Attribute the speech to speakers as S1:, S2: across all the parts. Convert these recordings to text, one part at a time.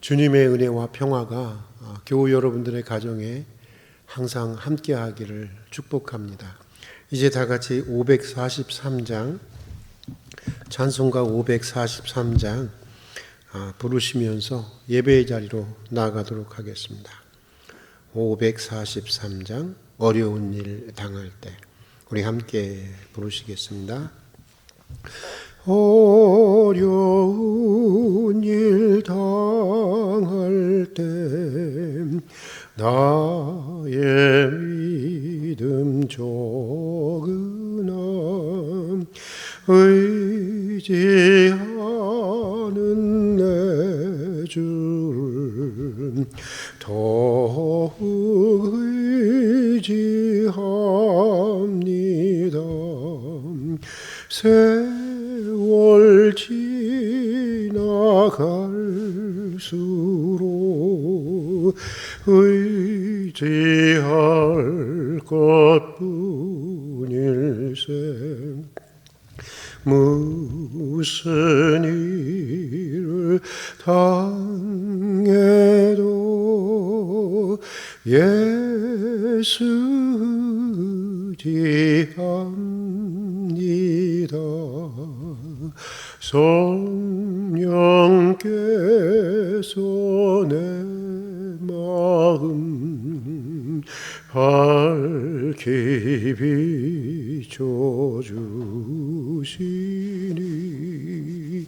S1: 주님의 은혜와 평화가 교우 여러분들의 가정에 항상 함께하기를 축복합니다. 이제 다 같이 543장 찬송가 543장 부르시면서 예배의 자리로 나아가도록 하겠습니다. 543장 어려운 일 당할 때 우리 함께 부르시겠습니다. 어려운 일 당할 때 나의 믿음 조그나 의지하는 내 주를 더욱 의지합니다. 세월 지나갈수록 의지할 것뿐일세. 무슨 일을 당해도 예수 의지합니다. 성령께서 내 마음 밝히 비춰주시니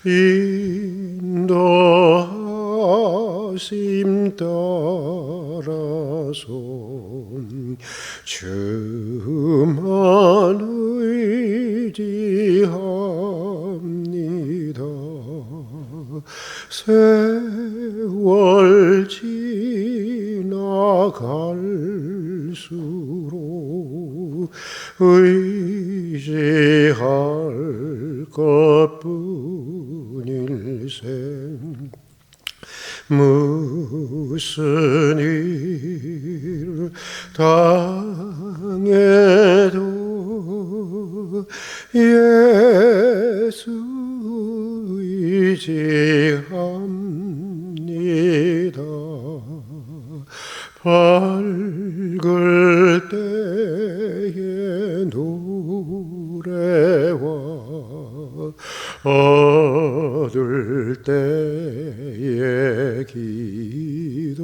S1: 인도하심 따라서 주만 의지합니다. 세월 지나갈수록 의지할 것뿐일세. 무슨 일을 당해도 예수 의지합니다. 밝을 때의 노래와 어두울 때의 기도로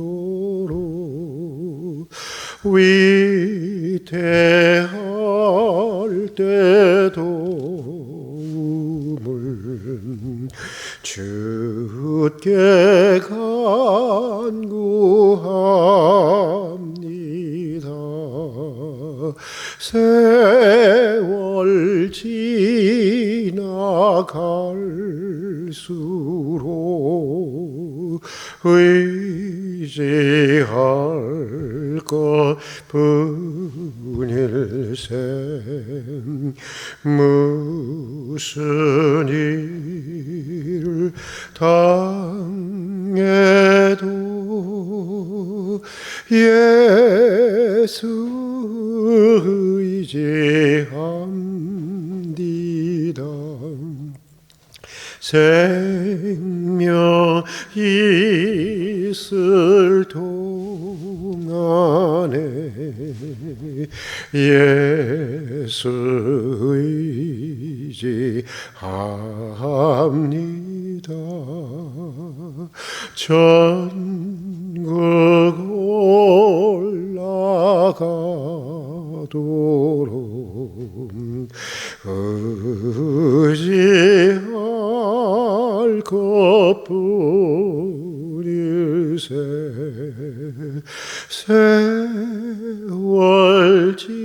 S1: 위태할 때 도움을 주께 간구합니다. 세월 지나갈수록 의지할 것뿐일세. 무슨 일을 당해도 예수 의지합니다. 생명 있을 동안에 예수 의지합니다. 천국 올라가도록 의지할 것뿐일세. 세월 지나갈수록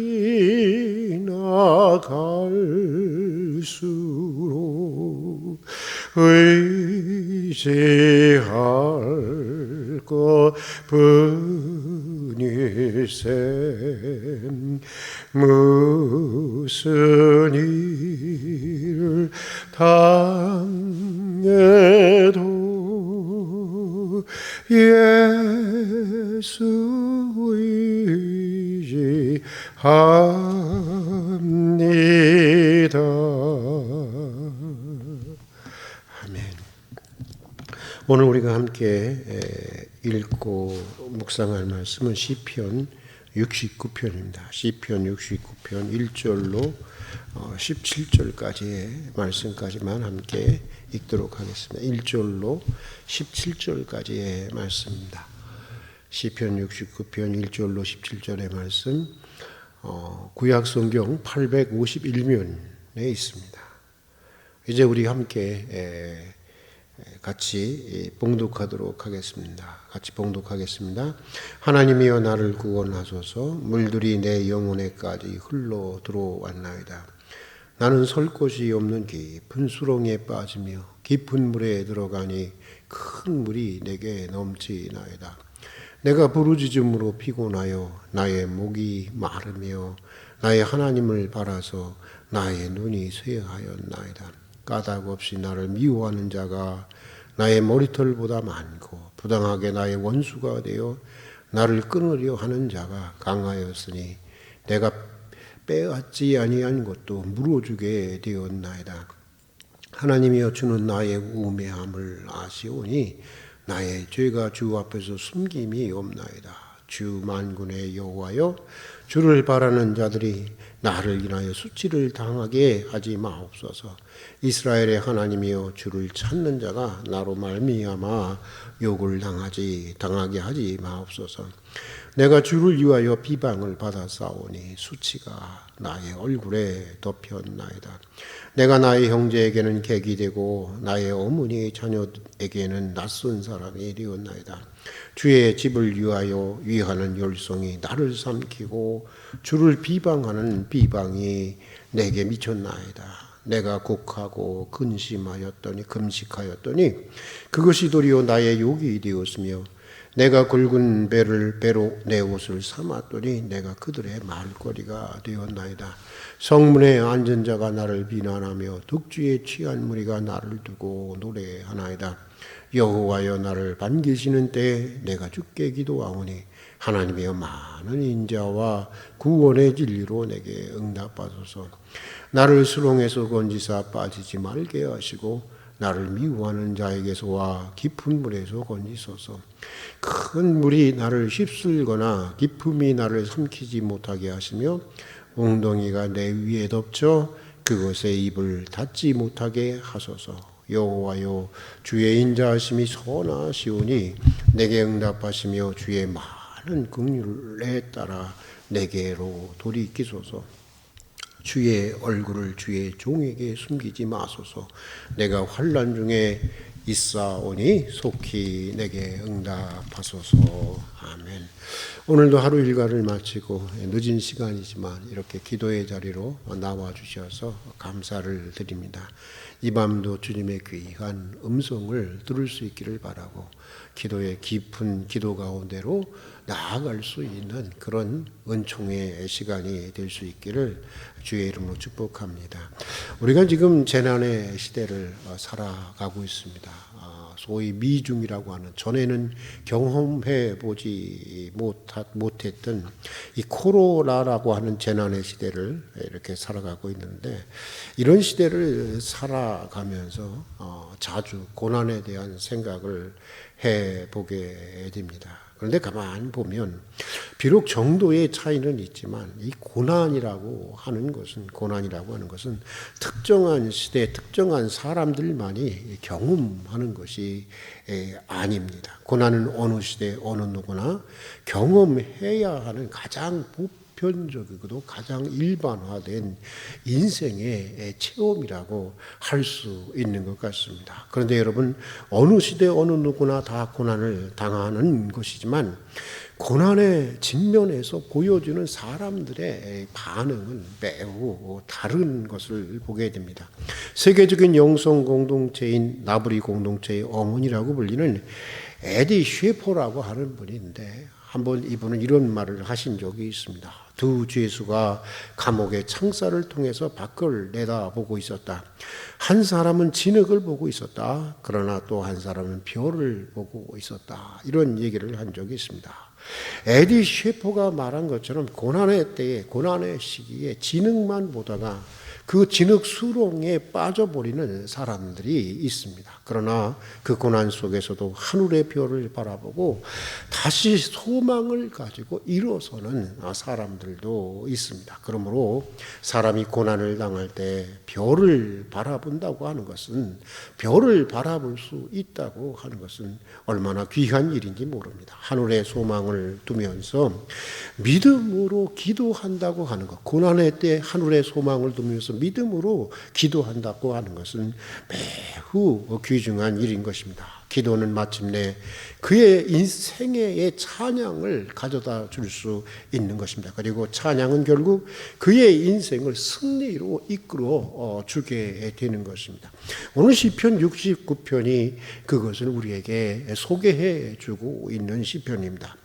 S1: 의지할 것뿐일세. 무슨 일을 당해도 예수 의지합니다. 아멘. 오늘 우리가 함께 읽고 묵상할 말씀은 시편 69편입니다. 시편 69편 1절로 17절까지의 말씀까지만 함께 읽도록 하겠습니다. 1절로 17절까지의 말씀입니다. 시편 69편 1절로 17절의 말씀, 구약 성경 851면에 있습니다. 이제 우리 함께 같이 봉독하도록 하겠습니다. 같이 봉독하겠습니다. 하나님이여 나를 구원하소서. 물들이 내 영혼에까지 흘러 들어왔나이다. 나는 설 곳이 없는 깊은 수렁에 빠지며 깊은 물에 들어가니 큰 물이 내게 넘치나이다. 내가 부르짖음으로 피곤하여 나의 목이 마르며 나의 하나님을 바라서 나의 눈이 쇠하였나이다. 까닭 없이 나를 미워하는 자가 나의 머리털보다 많고 부당하게 나의 원수가 되어 나를 끊으려 하는 자가 강하였으니 내가 빼앗지 아니한 것도 물어주게 되었나이다. 하나님이여 주는 나의 우매함을 아시오니 나의 죄가 주 앞에서 숨김이 없나이다. 주 만군의 여호와여 주를 바라는 자들이 나를 인하여 수치를 당하게 하지 마옵소서. 이스라엘의 하나님이여 주를 찾는 자가 나로 말미암아 욕을 당하게 하지 마옵소서. 내가 주를 위하여 비방을 받아 싸우니 수치가 나의 얼굴에 덮였나이다. 내가 나의 형제에게는 객이 되고 나의 어머니 자녀에게는 낯선 사람이 되었나이다. 주의 집을 위하는 열성이 나를 삼키고 주를 비방하는 비방이 내게 미쳤나이다. 내가 곡하고 금식하였더니 그것이 도리어 나의 욕이 되었으며 내가 굵은 배로 내 옷을 삼았더니 내가 그들의 말거리가 되었나이다. 성문에 앉은 자가 나를 비난하며 득주에 취한 무리가 나를 두고 노래하나이다. 여호와여 나를 반기시는 때에 내가 주께 기도하오니 하나님이여 많은 인자와 구원의 진리로 내게 응답하소서. 나를 수렁에서 건지사 빠지지 말게 하시고 나를 미워하는 자에게서와 깊은 물에서 건지소서. 큰 물이 나를 휩쓸거나 깊음이 나를 삼키지 못하게 하시며 웅덩이가 내 위에 덮쳐 그것에 입을 닫지 못하게 하소서. 여호와여 주의 인자하심이 선하시오니 내게 응답하시며 주의 많은 긍휼에 따라 내게로 돌이키소서. 주의 얼굴을 주의 종에게 숨기지 마소서. 내가 환난 중에 있사오니 속히 내게 응답하소서. 아멘. 오늘도 하루 일과를 마치고 늦은 시간이지만 이렇게 기도의 자리로 나와 주셔서 감사를 드립니다. 이 밤도 주님의 귀한 음성을 들을 수 있기를 바라고 기도의 깊은 기도 가운데로 나아갈 수 있는 그런 은총의 시간이 될 수 있기를 주의 이름으로 축복합니다. 우리가 지금 재난의 시대를 살아가고 있습니다. 소위 미중이라고 하는 전에는 경험해 보지 못했던 이 코로나라고 하는 재난의 시대를 이렇게 살아가고 있는데 이런 시대를 살아가면서 자주 고난에 대한 생각을 해보게 됩니다. 그런데 가만히 보면 비록 정도의 차이는 있지만 이 고난이라고 하는 것은 특정한 시대, 특정한 사람들만이 경험하는 것이 아닙니다. 고난은 어느 시대, 어느 누구나 경험해야 하는 가장 보편적이고도 가장 일반화된 인생의 체험이라고 할 수 있는 것 같습니다. 그런데 여러분, 어느 시대 어느 누구나 다 고난을 당하는 것이지만 고난의 직면에서 보여주는 사람들의 반응은 매우 다른 것을 보게 됩니다. 세계적인 영성 공동체인 나부리 공동체의 어머니라고 불리는 에디 쉐퍼라고 하는 분인데 한번 이분은 이런 말을 하신 적이 있습니다. 두 죄수가 감옥의 창살을 통해서 밖을 내다보고 있었다. 한 사람은 진흙을 보고 있었다. 그러나 또 한 사람은 별을 보고 있었다. 이런 얘기를 한 적이 있습니다. 에디 쉐퍼가 말한 것처럼 고난의 때에, 고난의 시기에 진흙만 보다가 그 진흙수렁에 빠져버리는 사람들이 있습니다. 그러나 그 고난 속에서도 하늘의 별을 바라보고 다시 소망을 가지고 일어서는 사람들도 있습니다. 그러므로 사람이 고난을 당할 때 별을 바라본다고 하는 것은, 별을 바라볼 수 있다고 하는 것은 얼마나 귀한 일인지 모릅니다. 하늘의 소망을 두면서 믿음으로 기도한다고 하는 것, 고난의 때 하늘의 소망을 두면서 믿음으로 기도한다고 하는 것은 매우 귀중한 일인 것입니다. 기도는 마침내 그의 인생의 찬양을 가져다 줄 수 있는 것입니다. 그리고 찬양은 결국 그의 인생을 승리로 이끌어 주게 되는 것입니다. 오늘 시편 69편이 그것을 우리에게 소개해 주고 있는 시편입니다.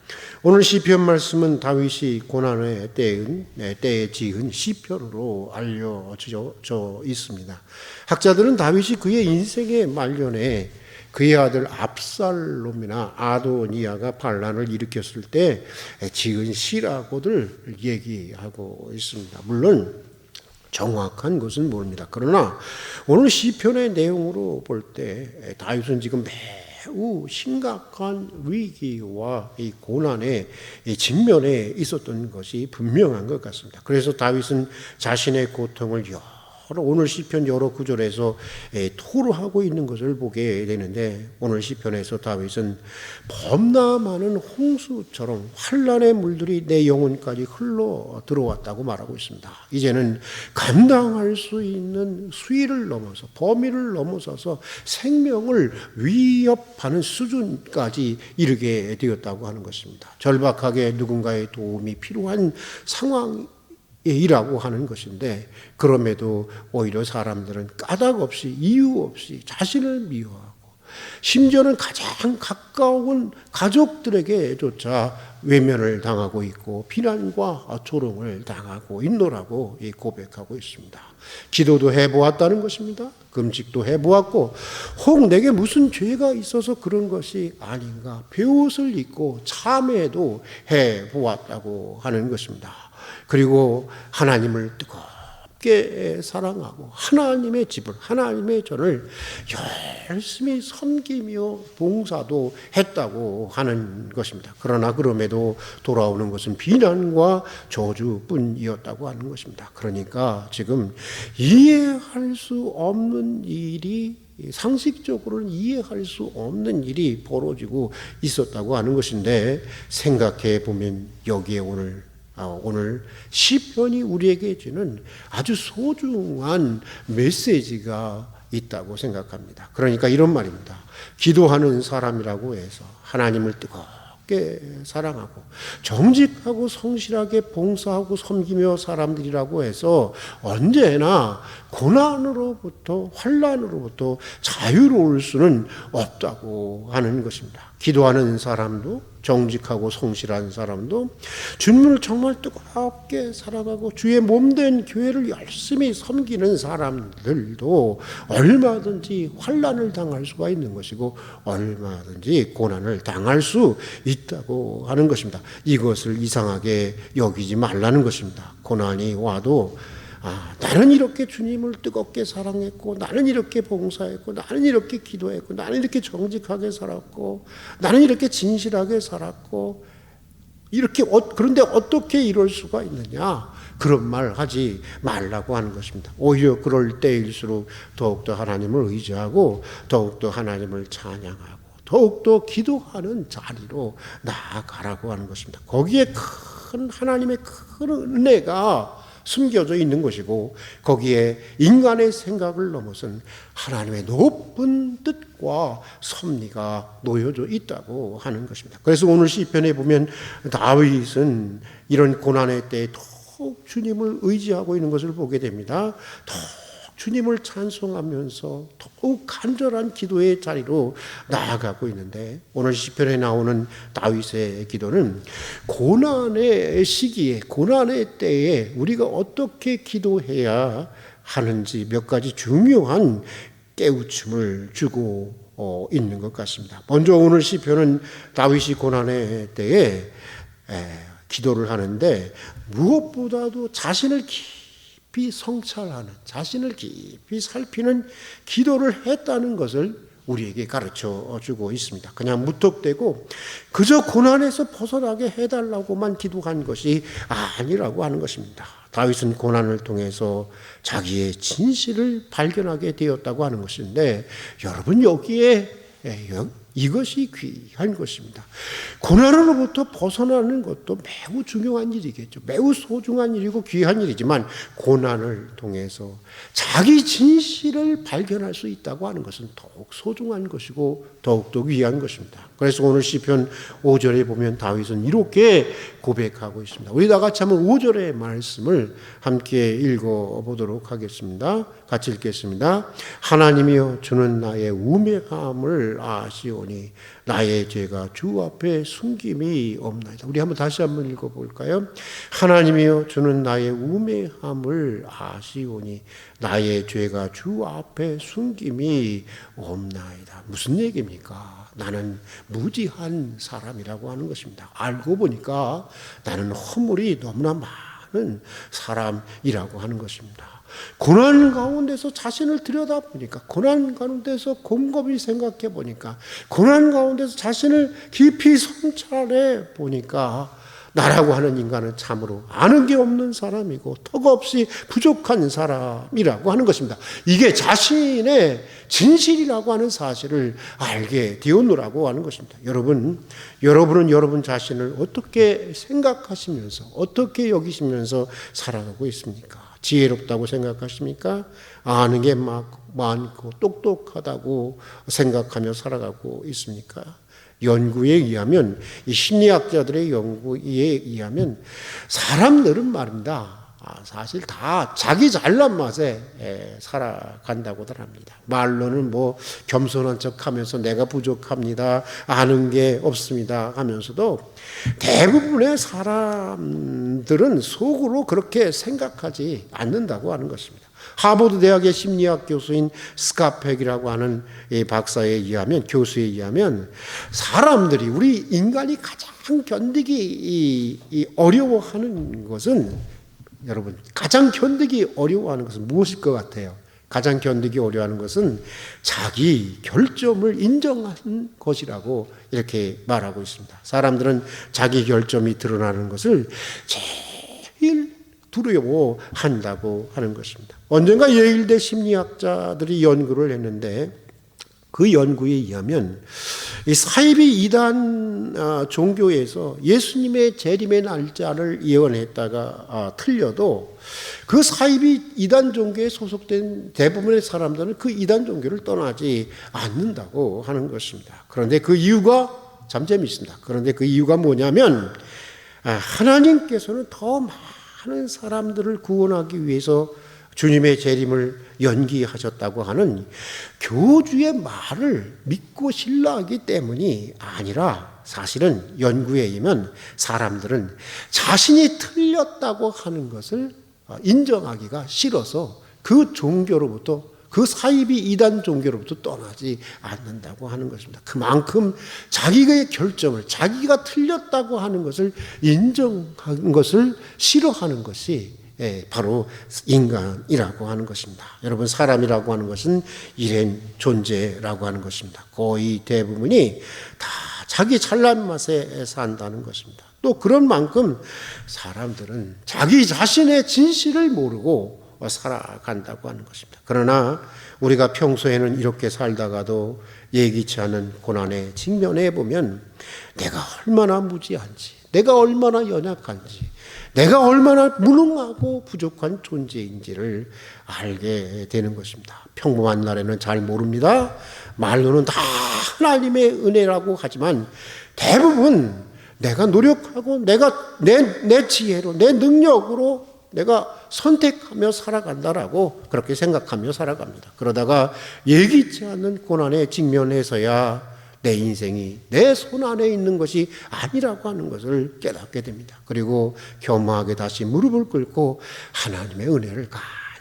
S1: 오늘 시편 말씀은 다윗이 고난의 때에 지은 시편으로 알려져 있습니다. 학자들은 다윗이 그의 인생의 말년에 그의 아들 압살롬이나 아도니아가 반란을 일으켰을 때 지은 시라고들 얘기하고 있습니다. 물론 정확한 것은 모릅니다. 그러나 오늘 시편의 내용으로 볼 때 다윗은 지금 매우 심각한 위기와 이 고난의 직면에 있었던 것이 분명한 것 같습니다. 그래서 다윗은 자신의 고통을 오늘 시편 여러 구절에서 토로하고 있는 것을 보게 되는데, 오늘 시편에서 다윗은 범나 많은 홍수처럼 환난의 물들이 내 영혼까지 흘러 들어왔다고 말하고 있습니다. 이제는 감당할 수 있는 수위를 넘어서, 범위를 넘어서서 생명을 위협하는 수준까지 이르게 되었다고 하는 것입니다. 절박하게 누군가의 도움이 필요한 상황이라고 하는 것인데, 그럼에도 오히려 사람들은 까닭 없이, 이유 없이 자신을 미워하고, 심지어는 가장 가까운 가족들에게조차 외면을 당하고 있고 비난과 조롱을 당하고 있노라고 고백하고 있습니다. 기도도 해보았다는 것입니다. 금식도 해보았고, 혹 내게 무슨 죄가 있어서 그런 것이 아닌가, 베옷을 입고 참회도 해보았다고 하는 것입니다. 그리고 하나님을 뜨겁게 사랑하고 하나님의 집을, 하나님의 전을 열심히 섬기며 봉사도 했다고 하는 것입니다. 그러나 그럼에도 돌아오는 것은 비난과 저주뿐이었다고 하는 것입니다. 그러니까 지금 이해할 수 없는 일이, 상식적으로는 이해할 수 없는 일이 벌어지고 있었다고 하는 것인데, 생각해 보면 여기에 오늘 시편이 우리에게 주는 아주 소중한 메시지가 있다고 생각합니다. 그러니까 이런 말입니다. 기도하는 사람이라고 해서 하나님을 뜨겁게 사랑하고 정직하고 성실하게 봉사하고 섬기며 사람들이라고 해서 언제나 고난으로부터, 환난으로부터 자유로울 수는 없다고 하는 것입니다. 기도하는 사람도, 정직하고 성실한 사람도, 주님을 정말 뜨겁게 사랑하고 주의 몸된 교회를 열심히 섬기는 사람들도 얼마든지 환난을 당할 수가 있는 것이고 얼마든지 고난을 당할 수 있다고 하는 것입니다. 이것을 이상하게 여기지 말라는 것입니다. 고난이 와도 나는 이렇게 주님을 뜨겁게 사랑했고, 나는 이렇게 봉사했고, 나는 이렇게 기도했고, 나는 이렇게 정직하게 살았고, 나는 이렇게 진실하게 살았고, 이렇게 그런데 어떻게 이럴 수가 있느냐, 그런 말 하지 말라고 하는 것입니다. 오히려 그럴 때일수록 더욱더 하나님을 의지하고 더욱더 하나님을 찬양하고 더욱더 기도하는 자리로 나아가라고 하는 것입니다. 거기에 큰 하나님의 큰 은혜가 숨겨져 있는 것이고, 거기에 인간의 생각을 넘어선 하나님의 높은 뜻과 섭리가 놓여져 있다고 하는 것입니다. 그래서 오늘 시편에 보면 다윗은 이런 고난의 때에 더욱 주님을 의지하고 있는 것을 보게 됩니다. 주님을 찬송하면서 더욱 간절한 기도의 자리로 나아가고 있는데, 오늘 시편에 나오는 다윗의 기도는 고난의 시기에, 고난의 때에 우리가 어떻게 기도해야 하는지 몇 가지 중요한 깨우침을 주고 있는 것 같습니다. 먼저 오늘 시편은 다윗이 고난의 때에 기도를 하는데 무엇보다도 자신을 깊이 성찰하는, 자신을 깊이 살피는 기도를 했다는 것을 우리에게 가르쳐 주고 있습니다. 그냥 무턱대고 그저 고난에서 벗어나게 해달라고만 기도한 것이 아니라고 하는 것입니다. 다윗은 고난을 통해서 자기의 진실을 발견하게 되었다고 하는 것인데, 여러분 여기에 이것이 귀한 것입니다. 고난으로부터 벗어나는 것도 매우 중요한 일이겠죠. 매우 소중한 일이고 귀한 일이지만, 고난을 통해서 자기 진실을 발견할 수 있다고 하는 것은 더욱 소중한 것이고 더욱더 귀한 것입니다. 그래서 오늘 시편 5절에 보면 다윗은 이렇게 고백하고 있습니다. 우리 다 같이 한번 5절의 말씀을 함께 읽어보도록 하겠습니다. 같이 읽겠습니다. 하나님이여, 주는 나의 우매함을 아시오니 나의 죄가 주 앞에 숨김이 없나이다. 우리 한번 다시 한번 읽어볼까요? 하나님이여, 주는 나의 우매함을 아시오니 나의 죄가 주 앞에 숨김이 없나이다. 무슨 얘기입니까? 나는 무지한 사람이라고 하는 것입니다. 알고 보니까 나는 허물이 너무나 많은 사람이라고 하는 것입니다. 고난 가운데서 자신을 들여다보니까, 고난 가운데서 곰곰이 생각해 보니까, 고난 가운데서 자신을 깊이 성찰해 보니까 나라고 하는 인간은 참으로 아는 게 없는 사람이고 턱없이 부족한 사람이라고 하는 것입니다. 이게 자신의 진실이라고 하는 사실을 알게 되었노라고 하는 것입니다. 여러분은 여러분 자신을 어떻게 생각하시면서, 어떻게 여기시면서 살아가고 있습니까? 지혜롭다고 생각하십니까? 아는 게 많고 똑똑하다고 생각하며 살아가고 있습니까? 연구에 의하면, 이 심리학자들의 연구에 의하면 사람들은 말입니다, 사실 다 자기 잘난 맛에 살아간다고들 합니다. 말로는 뭐 겸손한 척하면서 내가 부족합니다, 아는 게 없습니다 하면서도 대부분의 사람들은 속으로 그렇게 생각하지 않는다고 하는 것입니다. 하버드 대학의 심리학 교수인 스카펙이라고 하는 이 박사에 의하면, 교수에 의하면, 사람들이, 우리 인간이 가장 견디기 어려워하는 것은, 여러분, 가장 견디기 어려워하는 것은 무엇일 것 같아요? 가장 견디기 어려워하는 것은 자기 결점을 인정하는 것이라고 이렇게 말하고 있습니다. 사람들은 자기 결점이 드러나는 것을 제일 두려워한다고 하는 것입니다. 언젠가 예일대 심리학자들이 연구를 했는데, 그 연구에 의하면 이 사이비 이단 종교에서 예수님의 재림의 날짜를 예언했다가 틀려도 그 사이비 이단 종교에 소속된 대부분의 사람들은 그 이단 종교를 떠나지 않는다고 하는 것입니다. 그런데 그 이유가 참 재미있습니다. 그런데 그 이유가 뭐냐면, 하나님께서는 더 많은 사람들을 구원하기 위해서 주님의 재림을 연기하셨다고 하는 교주의 말을 믿고 신뢰하기 때문이 아니라, 사실은 연구에 의하면 사람들은 자신이 틀렸다고 하는 것을 인정하기가 싫어서 그 종교로부터, 그 사이비 이단 종교로부터 떠나지 않는다고 하는 것입니다. 그만큼 자기의 결점을, 자기가 틀렸다고 하는 것을 인정하는 것을 싫어하는 것이 바로 인간이라고 하는 것입니다. 여러분, 사람이라고 하는 것은 일행 존재라고 하는 것입니다. 거의 대부분이 다 자기 잘난 맛에 산다는 것입니다. 또 그런 만큼 사람들은 자기 자신의 진실을 모르고 살아간다고 하는 것입니다. 그러나 우리가 평소에는 이렇게 살다가도 예기치 않은 고난에 직면해 보면 내가 얼마나 무지한지, 내가 얼마나 연약한지, 내가 얼마나 무능하고 부족한 존재인지를 알게 되는 것입니다. 평범한 날에는 잘 모릅니다. 말로는 다 하나님의 은혜라고 하지만 대부분 내가 노력하고 내가 내 지혜로, 내 능력으로 내가 선택하며 살아간다라고 그렇게 생각하며 살아갑니다. 그러다가 예기치 않은 고난에 직면해서야 내 인생이 내 손 안에 있는 것이 아니라고 하는 것을 깨닫게 됩니다. 그리고 겸허하게 다시 무릎을 꿇고 하나님의 은혜를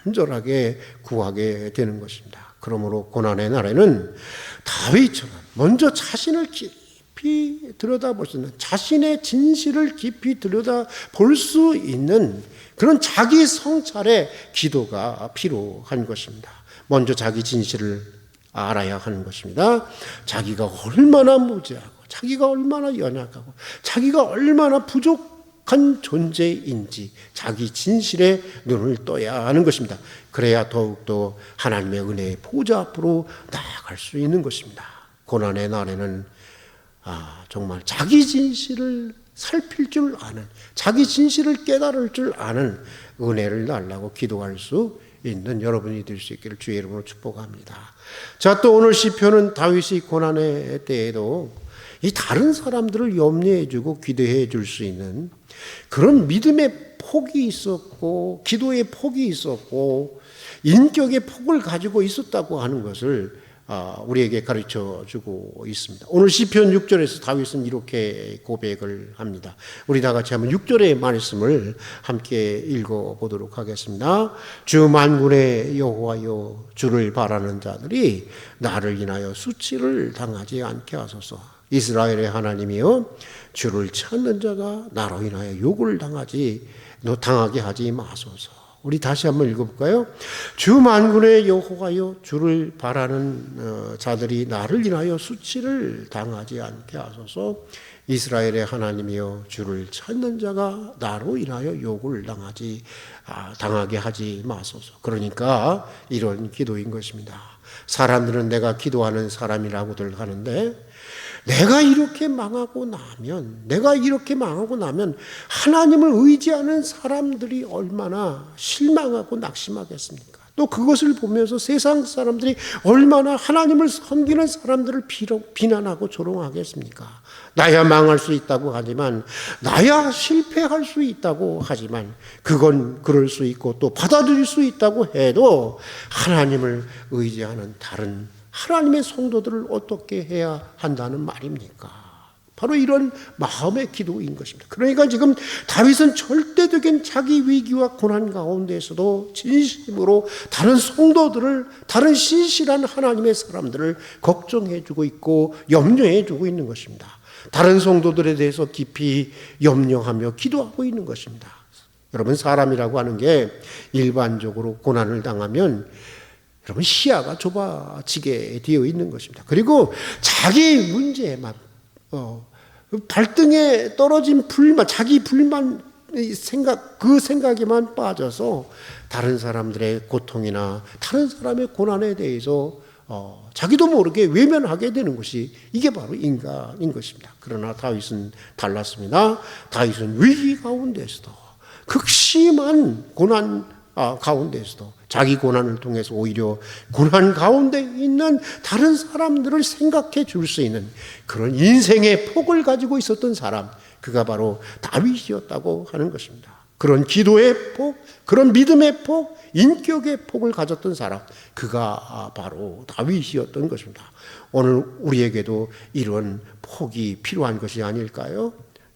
S1: 간절하게 구하게 되는 것입니다. 그러므로 고난의 날에는 다윗처럼 먼저 자신을 깊이 들여다볼 수 있는, 자신의 진실을 깊이 들여다볼 수 있는 그런 자기 성찰의 기도가 필요한 것입니다. 먼저 자기 진실을 알아야 하는 것입니다. 자기가 얼마나 무지하고 자기가 얼마나 연약하고 자기가 얼마나 부족한 존재인지 자기 진실에 눈을 떠야 하는 것입니다. 그래야 더욱더 하나님의 은혜의 보좌 앞으로 나아갈 수 있는 것입니다. 고난의 날에는 정말 자기 진실을 살필 줄 아는, 자기 진실을 깨달을 줄 아는 은혜를 달라고 기도할 수 있는 여러분이 될 수 있기를 주의 이름으로 축복합니다. 자, 또 오늘 시편은 다윗이 고난의 때에도 이 다른 사람들을 염려해 주고 기도해 줄 수 있는 그런 믿음의 폭이 있었고 기도의 폭이 있었고 인격의 폭을 가지고 있었다고 하는 것을 우리에게 가르쳐 주고 있습니다. 오늘 시편 6절에서 다윗은 이렇게 고백을 합니다. 우리 다 같이 한번 6절의 말씀을 함께 읽어보도록 하겠습니다. 주 만군의 여호와여, 주를 바라는 자들이 나를 인하여 수치를 당하지 않게 하소서. 이스라엘의 하나님이여, 주를 찾는 자가 나로 인하여 욕을 당하게 하지 마소서. 우리 다시 한번 읽어볼까요? 주 만군의 여호와여, 주를 바라는 자들이 나를 인하여 수치를 당하지 않게 하소서. 이스라엘의 하나님이여, 주를 찾는 자가 나로 인하여 욕을 당하게 하지 마소서. 그러니까 이런 기도인 것입니다. 사람들은 내가 기도하는 사람이라고들 하는데 내가 이렇게 망하고 나면 하나님을 의지하는 사람들이 얼마나 실망하고 낙심하겠습니까? 또 그것을 보면서 세상 사람들이 얼마나 하나님을 섬기는 사람들을 비난하고 조롱하겠습니까? 나야 망할 수 있다고 하지만, 나야 실패할 수 있다고 하지만, 그건 그럴 수 있고 또 받아들일 수 있다고 해도 하나님을 의지하는 다른 하나님의 성도들을 어떻게 해야 한다는 말입니까? 바로 이런 마음의 기도인 것입니다. 그러니까 지금 다윗은 절대적인 자기 위기와 고난 가운데에서도 진심으로 다른 성도들을, 다른 신실한 하나님의 사람들을 걱정해주고 있고 염려해주고 있는 것입니다. 다른 성도들에 대해서 깊이 염려하며 기도하고 있는 것입니다. 여러분, 사람이라고 하는 게 일반적으로 고난을 당하면 여러분 시야가 좁아지게 되어 있는 것입니다. 그리고 자기 문제에만 발등에 떨어진 불만, 자기 불만 그 생각에만 빠져서 다른 사람들의 고통이나 다른 사람의 고난에 대해서 자기도 모르게 외면하게 되는 것이 이게 바로 인간인 것입니다. 그러나 다윗은 달랐습니다. 다윗은 위기 가운데서도, 극심한 고난 가운데서도 자기 고난을 통해서 오히려 고난 가운데 있는 다른 사람들을 생각해 줄 수 있는 그런 인생의 폭을 가지고 있었던 사람, 그가 바로 다윗이었다고 하는 것입니다. 그런 기도의 폭, 그런 믿음의 폭, 인격의 폭을 가졌던 사람, 그가 바로 다윗이었던 것입니다. 오늘 우리에게도 이런 폭이 필요한 것이 아닐까요?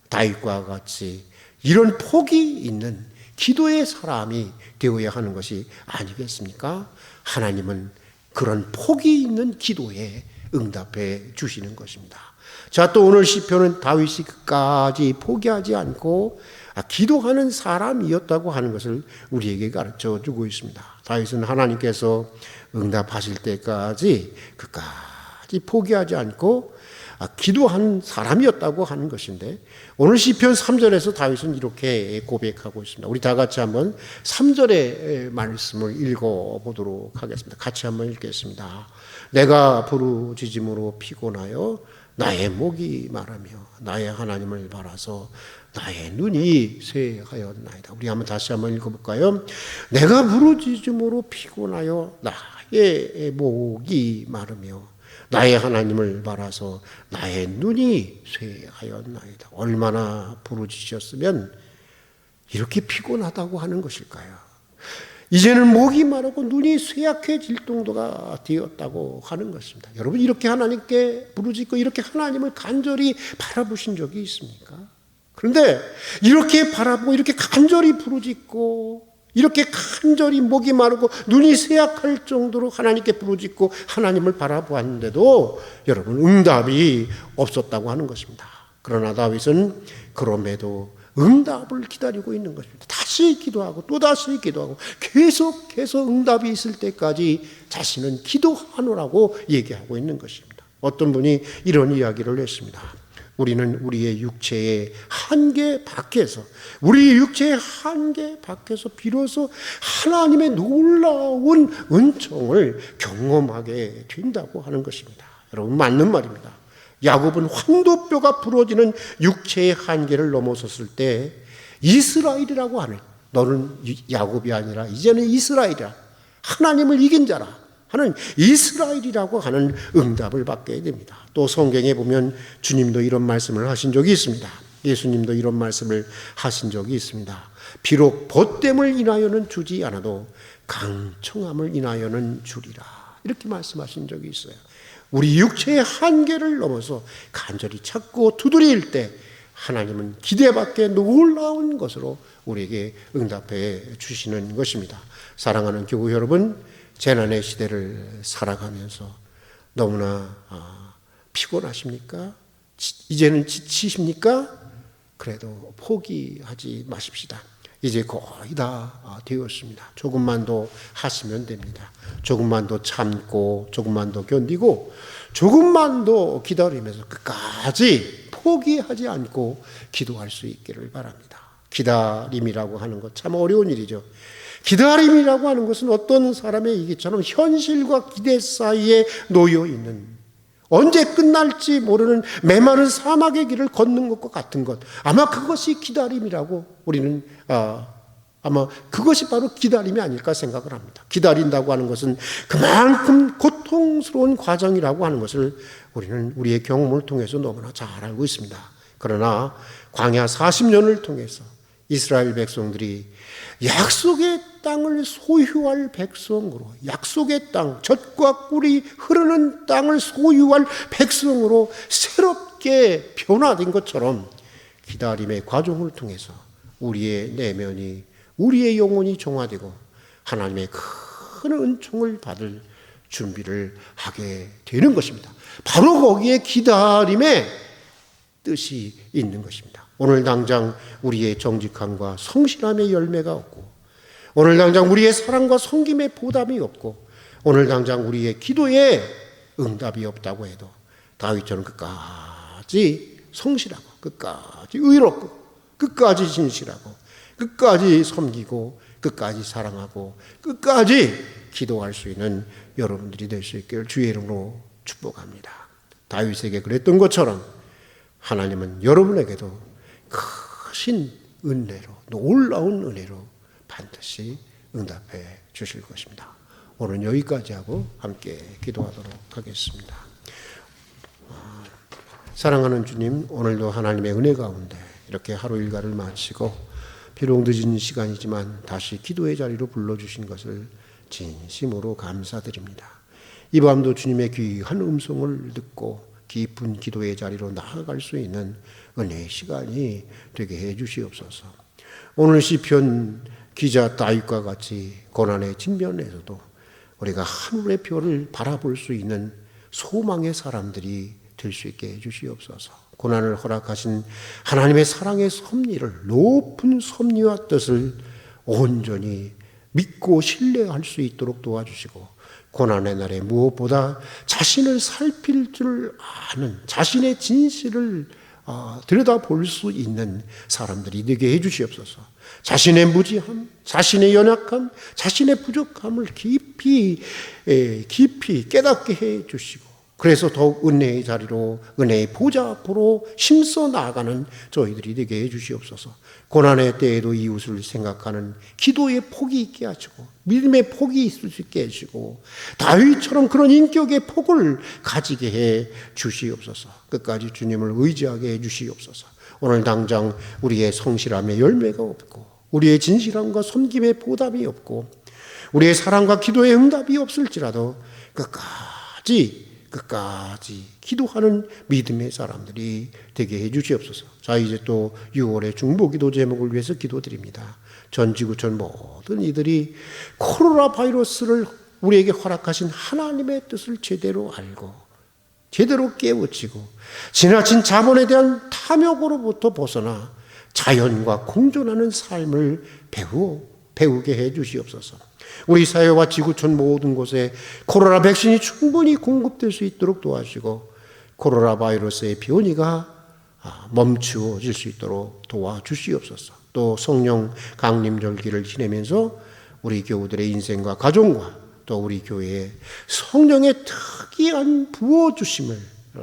S1: 다윗과 같이 이런 폭이 있는 기도의 사람이 되어야 하는 것이 아니겠습니까? 하나님은 그런 폭이 있는 기도에 응답해 주시는 것입니다. 자, 또 오늘 시편은 다윗이 끝까지 포기하지 않고 기도하는 사람이었다고 하는 것을 우리에게 가르쳐 주고 있습니다. 다윗은 하나님께서 응답하실 때까지 끝까지 포기하지 않고 기도하는 사람이었다고 하는 것인데, 오늘 시편 3절에서 다윗은 이렇게 고백하고 있습니다. 우리 다 같이 한번 3절의 말씀을 읽어보도록 하겠습니다. 같이 한번 읽겠습니다. 내가 부르짖음으로 피곤하여 나의 목이 마르며 나의 하나님을 바라서 나의 눈이 쇠하였나이다. 우리 한번 다시 한번 읽어볼까요? 내가 부르짖음으로 피곤하여 나의 목이 마르며 나의 하나님을 바라서 나의 눈이 쇠하였나이다. 얼마나 부르짖으셨으면 이렇게 피곤하다고 하는 것일까요? 이제는 목이 마르고 눈이 쇠약해질 정도가 되었다고 하는 것입니다. 여러분, 이렇게 하나님께 부르짖고 이렇게 하나님을 간절히 바라보신 적이 있습니까? 그런데 이렇게 바라보고 이렇게 간절히 부르짖고 이렇게 간절히 목이 마르고 눈이 쇠약할 정도로 하나님께 부르짖고 하나님을 바라보았는데도 여러분, 응답이 없었다고 하는 것입니다. 그러나 다윗은 그럼에도 응답을 기다리고 있는 것입니다. 다시 다시 기도하고 또다시 기도하고 계속해서 응답이 있을 때까지 자신은 기도하노라고 얘기하고 있는 것입니다. 어떤 분이 이런 이야기를 했습니다. 우리는 우리의 육체의 한계 밖에서, 우리의 육체의 한계 밖에서 비로소 하나님의 놀라운 은총을 경험하게 된다고 하는 것입니다. 여러분, 맞는 말입니다. 야곱은 황도뼈가 부러지는 육체의 한계를 넘어섰을 때 이스라엘이라고 하는, 너는 야곱이 아니라 이제는 이스라엘이라, 하나님을 이긴 자라 하는 이스라엘이라고 하는 응답을 받게 됩니다. 또 성경에 보면 주님도 이런 말씀을 하신 적이 있습니다. 예수님도 이런 말씀을 하신 적이 있습니다. 비록 벗됨을 인하여는 주지 않아도 강청함을 인하여는 주리라, 이렇게 말씀하신 적이 있어요. 우리 육체의 한계를 넘어서 간절히 찾고 두드릴 때 하나님은 기대밖에 놀라운 것으로 우리에게 응답해 주시는 것입니다. 사랑하는 교우 여러분, 재난의 시대를 살아가면서 너무나 피곤하십니까? 이제는 지치십니까? 그래도 포기하지 마십시다. 이제 거의 다 되었습니다. 조금만 더 하시면 됩니다. 조금만 더 참고, 조금만 더 견디고, 조금만 더 기다리면서 끝까지 포기하지 않고 기도할 수 있기를 바랍니다. 기다림이라고 하는 것 참 어려운 일이죠. 기다림이라고 하는 것은 어떤 사람의 얘기처럼 현실과 기대 사이에 놓여 있는, 언제 끝날지 모르는 메마른 사막의 길을 걷는 것과 같은 것, 아마 그것이 기다림이라고 우리는 아마 그것이 바로 기다림이 아닐까 생각을 합니다. 기다린다고 하는 것은 그만큼 고통스러운 과정이라고 하는 것을 우리는 우리의 경험을 통해서 너무나 잘 알고 있습니다. 그러나 광야 40년을 통해서 이스라엘 백성들이 약속의 땅을 소유할 백성으로, 약속의 땅, 젖과 꿀이 흐르는 땅을 소유할 백성으로 새롭게 변화된 것처럼 기다림의 과정을 통해서 우리의 내면이, 우리의 영혼이 정화되고 하나님의 큰 은총을 받을 준비를 하게 되는 것입니다. 바로 거기에 기다림의 뜻이 있는 것입니다. 오늘 당장 우리의 정직함과 성실함의 열매가 없고, 오늘 당장 우리의 사랑과 섬김의 보답이 없고, 오늘 당장 우리의 기도에 응답이 없다고 해도 다윗처럼 끝까지 성실하고, 끝까지 의롭고, 끝까지 진실하고, 끝까지 섬기고, 끝까지 사랑하고, 끝까지 기도할 수 있는 여러분들이 될 수 있기를 주의 이름으로 축복합니다. 다윗에게 그랬던 것처럼 하나님은 여러분에게도 크신 은혜로, 놀라운 은혜로 반드시 응답해 주실 것입니다. 오늘 여기까지 하고 함께 기도하도록 하겠습니다. 사랑하는 주님, 오늘도 하나님의 은혜 가운데 이렇게 하루 일과를 마치고 비록 늦은 시간이지만 다시 기도의 자리로 불러주신 것을 진심으로 감사드립니다. 이 밤도 주님의 귀한 음성을 듣고 깊은 기도의 자리로 나아갈 수 있는 은혜의 시간이 되게 해 주시옵소서. 오늘 시편 기자 다윗과 같이 고난의 직면에서도 우리가 하늘의 별을 바라볼 수 있는 소망의 사람들이 될 수 있게 해 주시옵소서. 고난을 허락하신 하나님의 사랑의 섭리를, 높은 섭리와 뜻을 온전히 믿고 신뢰할 수 있도록 도와주시고, 고난의 날에 무엇보다 자신을 살필 줄 아는, 자신의 진실을 들여다볼 수 있는 사람들이 되게 해 주시옵소서. 자신의 무지함, 자신의 연약함, 자신의 부족함을 깊이 깨닫게 해 주시고, 그래서 더욱 은혜의 자리로, 은혜의 보좌 앞으로 힘써 나아가는 저희들이 되게 해 주시옵소서. 고난의 때에도 이웃을 생각하는 기도의 폭이 있게 하시고, 믿음의 폭이 있을 수 있게 해주시고, 다윗처럼 그런 인격의 폭을 가지게 해 주시옵소서. 끝까지 주님을 의지하게 해 주시옵소서. 오늘 당장 우리의 성실함의 열매가 없고, 우리의 진실함과 섬김의 보답이 없고, 우리의 사랑과 기도의 응답이 없을지라도 끝까지 기도하는 믿음의 사람들이 되게 해 주시옵소서. 자, 이제 또 6월의 중보기도 제목을 위해서 기도드립니다. 전 지구촌 모든 이들이 코로나 바이러스를 우리에게 허락하신 하나님의 뜻을 제대로 알고, 제대로 깨우치고, 지나친 자본에 대한 탐욕으로부터 벗어나 자연과 공존하는 삶을 배우게 해 주시옵소서. 우리 사회와 지구촌 모든 곳에 코로나 백신이 충분히 공급될 수 있도록 도와주시고 코로나 바이러스의 변이가 멈추어질 수 있도록 도와주시옵소서. 또 성령 강림절기를 지내면서 우리 교우들의 인생과 가정과 또 우리 교회에 성령의 특이한 부어주심을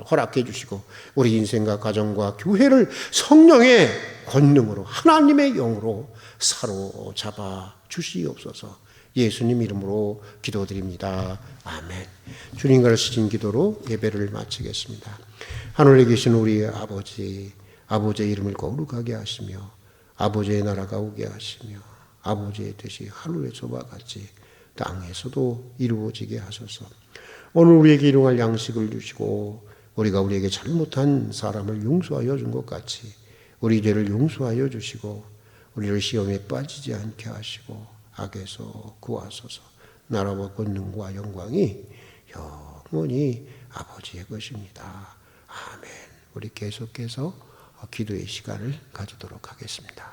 S1: 허락해 주시고 우리 인생과 가정과 교회를 성령의 권능으로 하나님의 영으로 사로잡아 주시옵소서. 예수님 이름으로 기도드립니다. 아멘. 주님과 시진 기도로 예배를 마치겠습니다. 하늘에 계신 우리 아버지, 아버지의 이름을 거룩하게 하시며 아버지의 나라가 오게 하시며 아버지의 뜻이 하늘에서와 같이 땅에서도 이루어지게 하소서. 오늘 우리에게 일용할 양식을 주시고 우리가 우리에게 잘못한 사람을 용서하여 준 것 같이 우리 죄를 용서하여 주시고 우리를 시험에 빠지지 않게 하시고 악에서 구하소서. 나라와 권능과 영광이 영원히 아버지의 것입니다. 아멘. 우리 계속해서 기도의 시간을 가지도록 하겠습니다.